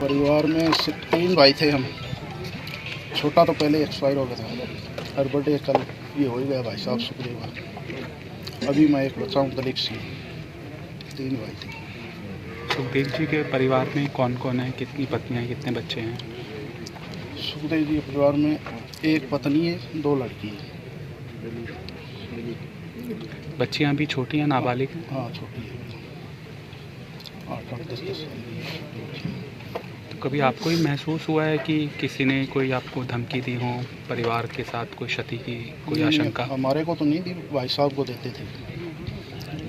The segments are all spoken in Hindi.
परिवार में 3 भाई थे हम। छोटा तो पहले एक्सपायर हो गया था। हर बर्थडे कल ये हो ही गया भाई साहब, शुक्रिया। अभी मैं एक बच्चा हूँ दलित सिंह। 3 भाई थे। सुखदेव जी के परिवार में कौन कौन है, कितनी पत्नियां, कितने बच्चे हैं? सुखदेव जी के परिवार में एक पत्नी है, 2 लड़की है। बच्चियां भी छोटी हैं, नाबालिग हैं? हाँ, छोटी है, 8-8, 10-10 साल की है। तो कभी आपको ही महसूस हुआ है कि किसी ने कोई आपको धमकी दी हो, परिवार के साथ कोई क्षति की कोई आशंका? हमारे को तो नहीं दी, भाई साहब को देते थे।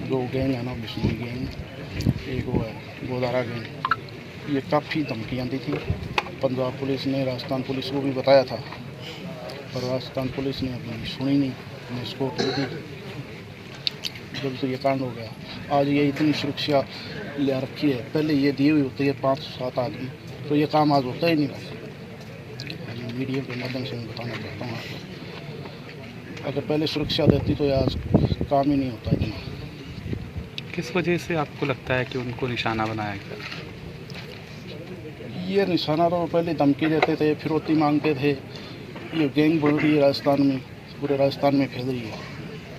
2 गैंग है ना, बिश्नोई गैंग, एक वो है गोदारा गैंग। ये काफ़ी धमकियाँ दी थी। पंजाब पुलिस ने राजस्थान पुलिस को भी बताया था, पर राजस्थान पुलिस ने अपनी सुनी नहीं, ने इसको दे दी। जब से ये कांड हो गया, आज ये इतनी सुरक्षा ले रखी है। पहले ये दी हुई होती है 5-7 आदमी, तो ये काम आज होता ही नहीं भाई। मीडिया के माध्यम से मैं बताना चाहता हूँ आपको, अगर पहले सुरक्षा देती तो आज काम ही नहीं होता इतना। किस वजह से आपको लगता है कि उनको निशाना बनाया गया? ये निशाना तो पहले धमकी देते थे, फिरौती मांगते थे। ये गैंग बढ़ रही है राजस्थान में, पूरे राजस्थान में फैल रही है।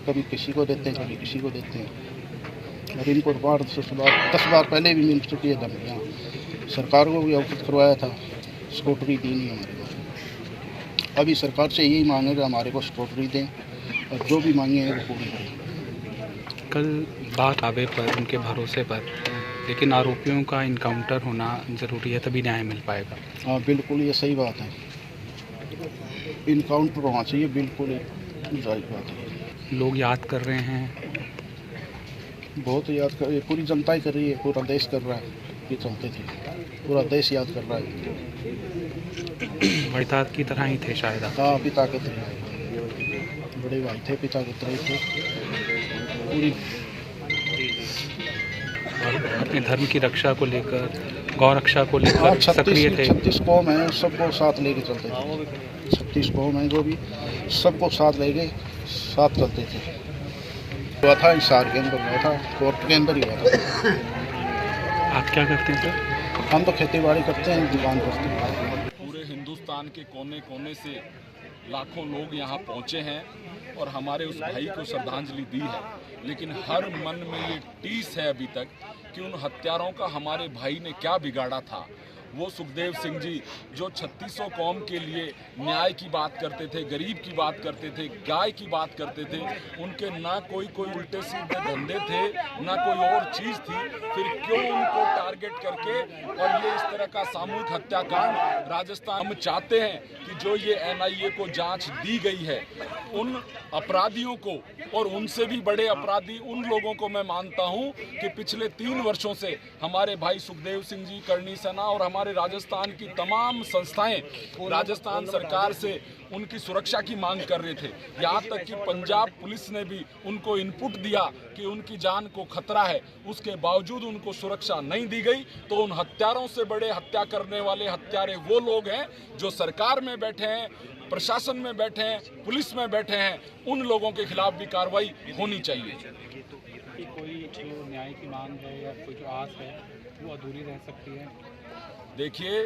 कभी किसी को देते हैं, कभी किसी को देते हैं। और इनको 10 बार पहले भी मिल चुकी है धमकियाँ। सरकार को भी अवगत करवाया था, स्कूटरी दी नहीं हमारे को। अभी सरकार से यही मांगे कि हमारे को स्कूटरी दें, और जो भी मांगे हैं वो पूरी करें। कल बात आवे पर, उनके भरोसे पर, लेकिन आरोपियों का इनकाउंटर होना ज़रूरी है, तभी न्याय मिल पाएगा। हाँ, बिल्कुल ये सही बात है। इनकाउंटर होना चाहिए, बिल्कुल जायज़ बात है। लोग याद कर रहे हैं, बहुत याद कर रही है, पूरी जनता ही कर रही है, पूरा देश कर रहा है। ये चलते थे, पूरा देश याद कर रहा है। वैताद की तरह ही थे शायद आप। हाँ, पिता के तरह बड़े भाई थे, पिता के तरह थे। पूरी अपने धर्म की रक्षा को लेकर, गौ रक्षा को लेकर सक्रिय थे। 36 कौम है, सबको साथ लेके चलते थे। 36 कौम है जो भी, सबको साथ लेके साथ चलते थे। हुआ था हिसार के अंदर, हुआ था कोर्ट के अंदर ही हुआ था। आप क्या करते हैं सर? हम तो खेती बाड़ी करते हैं, दुकान करते हैं। पूरे हिंदुस्तान के कोने कोने से लाखों लोग यहाँ पहुँचे हैं और हमारे उस भाई को श्रद्धांजलि दी है। लेकिन हर मन में ये टीस है अभी तक कि उन हत्यारों का हमारे भाई ने क्या बिगाड़ा था। वो सुखदेव सिंह जी जो 3600 कौम के लिए न्याय की बात करते थे, गरीब की बात करते थे, गाय की बात करते थे, उनके ना कोई उल्टे सीधे धंधे थे, ना कोई और चीज़ थी, फिर क्यों उनको टारगेट करके और ये इस तरह का सामूहिक हत्याकांड राजस्थान। हम चाहते हैं कि जो ये NIA को जांच दी गई है, उन अपराधियों को और उनसे भी बड़े अपराधी उन लोगों को मैं मानता हूं कि पिछले 3 वर्षों से हमारे भाई सुखदेव सिंह जी, करणी सेना और हमारे राजस्थान की तमाम संस्थाएं राजस्थान सरकार से उनकी सुरक्षा की मांग कर रहे थे। यहाँ तक कि पंजाब पुलिस ने भी उनको इनपुट दिया कि उनकी जान को खतरा है, उसके बावजूद उनको सुरक्षा नहीं दी गई। तो उन हत्यारों से बड़े हत्या करने वाले हत्यारे वो लोग हैं जो सरकार में बैठे हैं, प्रशासन में बैठे हैं, पुलिस में बैठे हैं। उन लोगों के खिलाफ भी कार्रवाई होनी चाहिए। कोई जो न्याय की मांग है या कोई जो आस है वो अधूरी रह सकती है? देखिए,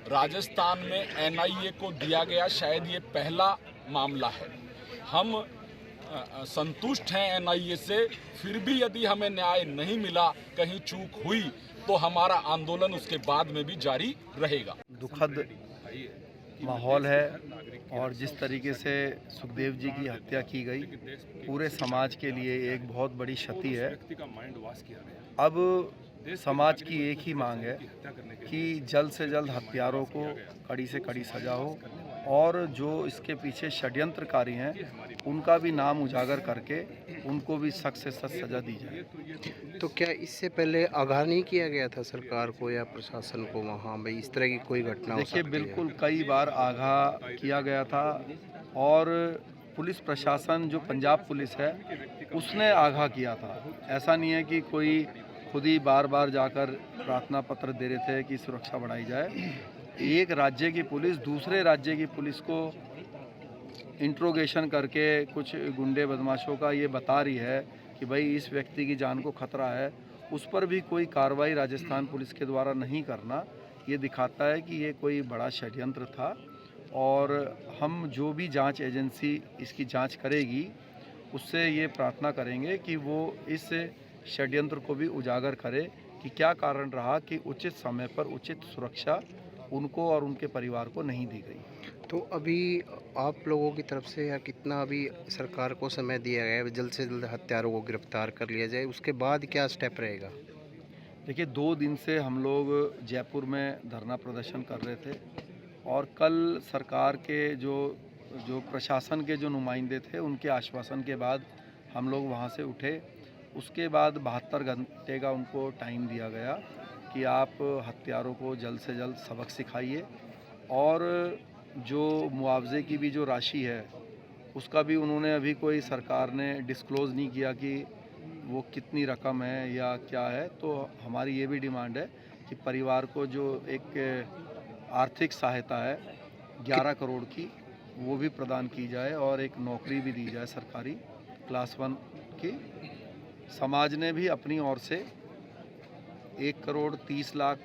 राजस्थान में NIA को दिया गया शायद ये पहला मामला है। हम संतुष्ट हैं NIA से, फिर भी यदि हमें न्याय नहीं मिला, कहीं चूक हुई, तो हमारा आंदोलन उसके बाद में भी जारी रहेगा। दुखद माहौल है और जिस तरीके से सुखदेव जी की हत्या की गई, पूरे समाज के लिए एक बहुत बड़ी क्षति है। अब समाज की एक ही मांग है कि जल्द से जल्द हत्यारों को कड़ी से कड़ी सजा हो और जो इसके पीछे षड्यंत्रकारी हैं उनका भी नाम उजागर करके उनको भी सख्त से सख्त सजा दी जाए। तो क्या इससे पहले आगाह नहीं किया गया था सरकार को या प्रशासन को वहाँ भाई इस तरह की कोई घटना हो सकती है? देखिए, बिल्कुल कई बार आगाह किया गया था और पुलिस प्रशासन जो पंजाब पुलिस है उसने आगाह किया था। ऐसा नहीं है कि कोई खुद ही बार बार जाकर प्रार्थना पत्र दे रहे थे कि सुरक्षा बढ़ाई जाए। एक राज्य की पुलिस दूसरे राज्य की पुलिस को इंट्रोगेशन करके कुछ गुंडे बदमाशों का ये बता रही है कि भाई इस व्यक्ति की जान को खतरा है, उस पर भी कोई कार्रवाई राजस्थान पुलिस के द्वारा नहीं करना, ये दिखाता है कि ये कोई बड़ा षड्यंत्र था। और हम जो भी जांच एजेंसी इसकी जांच करेगी उससे ये प्रार्थना करेंगे कि वो इस षड्यंत्र को भी उजागर करे कि क्या कारण रहा कि उचित समय पर उचित सुरक्षा उनको और उनके परिवार को नहीं दी गई। तो अभी आप लोगों की तरफ से या कितना अभी सरकार को समय दिया गया है जल्द से जल्द हत्यारों को गिरफ्तार कर लिया जाए, उसके बाद क्या स्टेप रहेगा? देखिए 2 दिन से हम लोग जयपुर में धरना प्रदर्शन कर रहे थे और कल सरकार के जो प्रशासन के जो नुमाइंदे थे उनके आश्वासन के बाद हम लोग वहाँ से उठे। उसके बाद 72 घंटे का उनको टाइम दिया गया कि आप हत्यारों को जल्द से जल्द सबक सिखाइए और जो मुआवजे की भी जो राशि है उसका भी उन्होंने अभी कोई सरकार ने डिस्क्लोज़ नहीं किया कि वो कितनी रकम है या क्या है। तो हमारी ये भी डिमांड है कि परिवार को जो एक आर्थिक सहायता है 11 करोड़ की वो भी प्रदान की जाए और एक नौकरी भी दी जाए सरकारी क्लास 1 की। समाज ने भी अपनी ओर से 1 करोड़ 30 लाख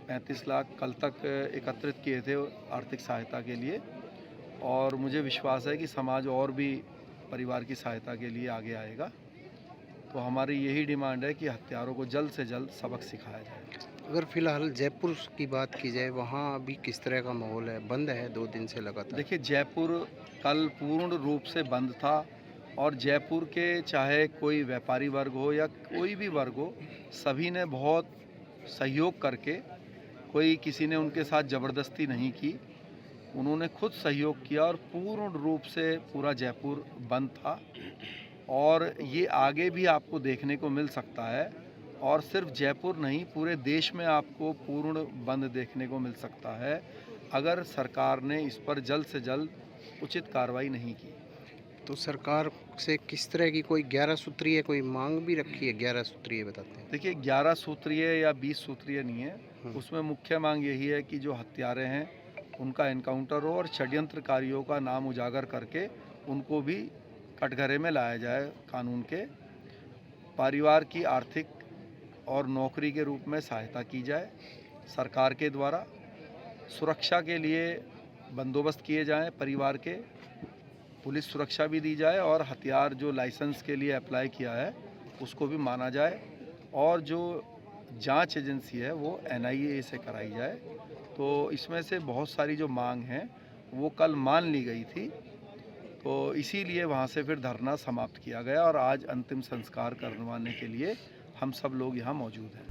35 लाख कल तक एकत्रित किए थे आर्थिक सहायता के लिए और मुझे विश्वास है कि समाज और भी परिवार की सहायता के लिए आगे आएगा। तो हमारी यही डिमांड है कि हत्यारों को जल्द से जल्द सबक सिखाया जाए। अगर फिलहाल जयपुर की बात की जाए, वहाँ अभी किस तरह का माहौल है? बंद है 2 दिन से लगातार? देखिए जयपुर कल पूर्ण रूप से बंद था और जयपुर के चाहे कोई व्यापारी वर्ग हो या कोई भी वर्ग हो, सभी ने बहुत सहयोग करके, कोई किसी ने उनके साथ ज़बरदस्ती नहीं की, उन्होंने खुद सहयोग किया और पूर्ण रूप से पूरा जयपुर बंद था। और ये आगे भी आपको देखने को मिल सकता है और सिर्फ जयपुर नहीं पूरे देश में आपको पूर्ण बंद देखने को मिल सकता है अगर सरकार ने इस पर जल्द से जल्द उचित कार्रवाई नहीं की। तो सरकार से किस तरह की कोई 11 सूत्रीय कोई मांग भी रखी है? 11 सूत्रीय बताते हैं। देखिए 11 सूत्रीय या 20 सूत्रीय नहीं है, उसमें मुख्य मांग यही है कि जो हत्यारे हैं उनका एनकाउंटर हो और षड्यंत्रकारियों का नाम उजागर करके उनको भी कटघरे में लाया जाए कानून के। परिवार की आर्थिक और नौकरी के रूप में सहायता की जाए सरकार के द्वारा। सुरक्षा के लिए बंदोबस्त किए जाएं परिवार के, पुलिस सुरक्षा भी दी जाए और हथियार जो लाइसेंस के लिए अप्लाई किया है उसको भी माना जाए और जो जांच एजेंसी है वो NIA से कराई जाए। तो इसमें से बहुत सारी जो मांग हैं वो कल मान ली गई थी, तो इसीलिए वहाँ से फिर धरना समाप्त किया गया और आज अंतिम संस्कार करवाने के लिए हम सब लोग यहाँ मौजूद हैं।